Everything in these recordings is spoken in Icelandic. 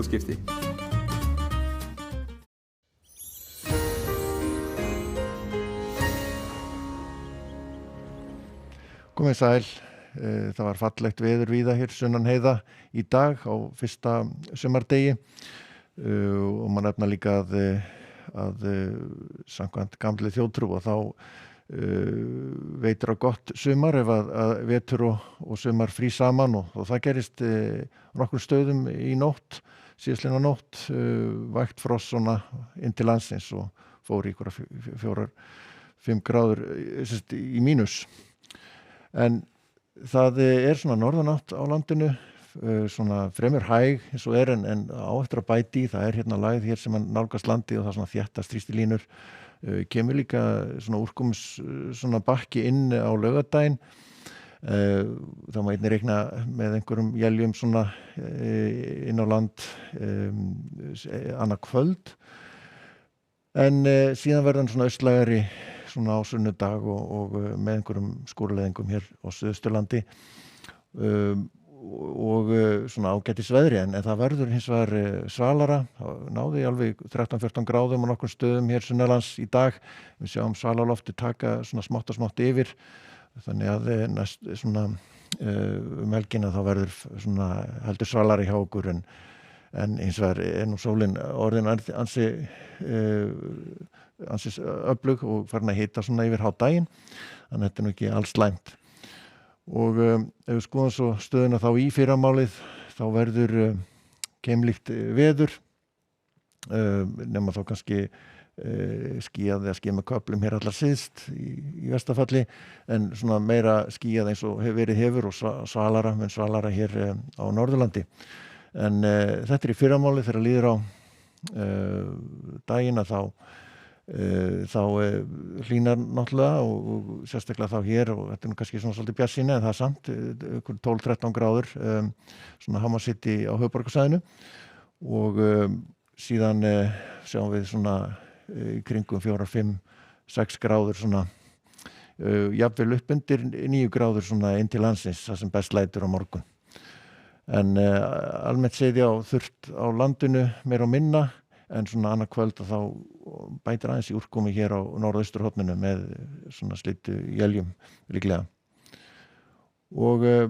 skipti. Komið sæl, það var fallegt veður víða hér sunnan heiða í dag á fyrsta sumardegi og maður nefna líka að samkvæmt gamli þjóðtrú og þá veitir á gott sumar ef að vetur og sumar frí saman og það gerist nokkur stöðum í nótt, síðastliðna nótt, vægt frost svona inn til landsins og fór í 4-5 gráður í mínus. En það svona norðanátt á landinu, svona fremur hæg eins og en á eftir að bæti í, það hérna lægð hér sem nálgast landið og það svona þéttast þrýstilínur, kemur líka svona úrkoms svona bakki inn á laugardaginn, þá má einnig reikna með einhverjum éljum svona inn á land annað kvöld, en síðan verður hann svona austlægari svona á sunnudag og með einhverjum skúrleðingum hér á Suðausturlandi og svona ágætis veðri en það verður hins vegar svalara, náði alveg 13-14 gráðum á nokkrum stöðum hér sunnanlands í dag, við sjáum svalalofti taka svona smátt og smátt yfir, þannig að næst svona helgina þá verður svona heldur svalari hjá okkur en hins vegar nú sólin orðin ansi öflug og farin að hita svona yfir hádaginn, þannig að þetta nú ekki alls slæmt. Og ef við skoðum svo stöðuna þá í fyrramálið, þá verður keimlíkt veður, nema þá kannski skýjað eða skýjað með köflum hér allar syðst í vestafalli, en svona meira skýjað eins og hefur og svalara hér á Norðurlandi. En þetta í fyrramálið þegar líður á daginn að þá hlýnar náttúrulega og sérstaklega þá hér og þetta nú kannski svona svolítið bjartsýni en það samt 12-13 gráður svona Hamarcity á höfuðborgarsvæðinu og síðan sjáum við svona í kringum 4-5-6 gráður svona jafnvel upp undir 9 gráður svona inn til landsins það sem best lætur á morgun. En almennt séð á þurrt á landinu meira og minna en svona annað kvöld og þá bætir aðeins í úrkomi hér á norðausturhorninu með svona slitu éljum líklega. Og á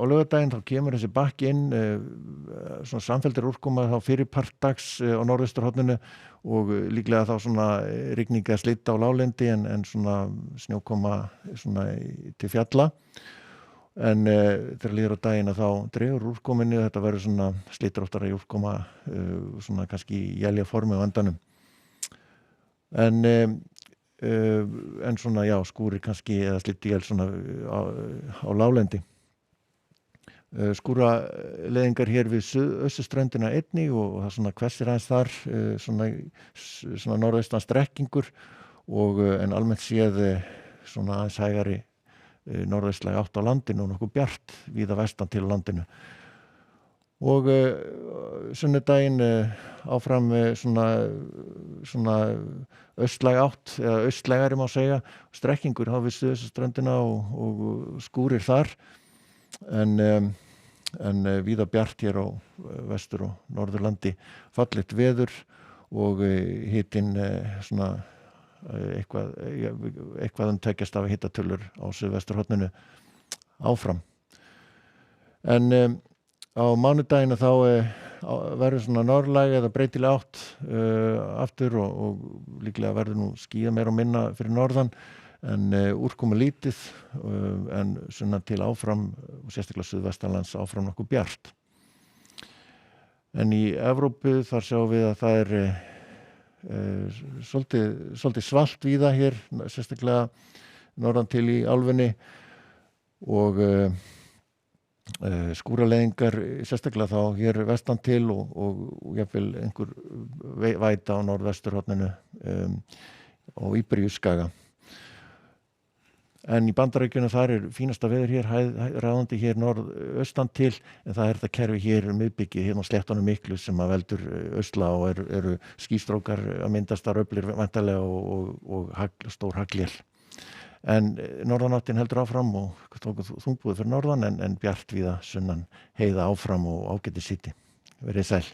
laugardaginn þá kemur þessi bakki inn svona samfelldir úrkoma þá fyrir partdags á norðausturhorninu og líklega þá svona rigning eða slita á láglendi en svona snjókoma svona til fjalla. En þegar líður á daginn að þá dregur úrkominu, þetta verður svona slitróttara í úrkoma, svona kannski í éljaformi á endanum. En svona, já, skúrir kannski eða slittiél svona á láglendi. Skúraleðingar hér við austurströndina einnig og það svona hvessir aðeins þar, svona norðaustan strekkingur en almennt séð svona aðeins hægari norðaustlæg átt á landinu og nokkuð bjart víða vestan til landinu. Og sunnudaginn áfram svona austlæg átt, eða austlægari má segja, strekkingur þá við suðausturströndina og skúrir þar, en víða bjart hér á vestur og norðurlandi, fallegt veður og hitinn svona eitthvað tekjast af hitatölur á suðvesturhorninu áfram. En á mánudaginn þá verður svona norðlæg eða breytileg átt aftur og líklega verður nú skýjað meira og minna fyrir norðan en úrkomu lítið en svona til áfram og sérstaklega suðvestanlands áfram nokkuð bjart. En í Evrópu þar sjáum við að það svolítið svalt víða hér, sérstaklega norðan til í álfunni og skúraleðingar sérstaklega þá hér vestan til og jafnvel einhver væta á norðvesturhorninu á Íberíuskaga. En í Bandaríkjunum þar fínasta veður hér, ráðandi hér norðaustan til, en það þetta kerfi hér miðbyggið hérna á sléttunum miklu sem að veldur austla og eru skýstrókar að myndast þar öflir væntanlega og stór haglél. En norðanáttin heldur áfram og tóku þungbúið fyrir norðan en bjart víða sunnan heiða áfram og ágætis hiti. verið sæl.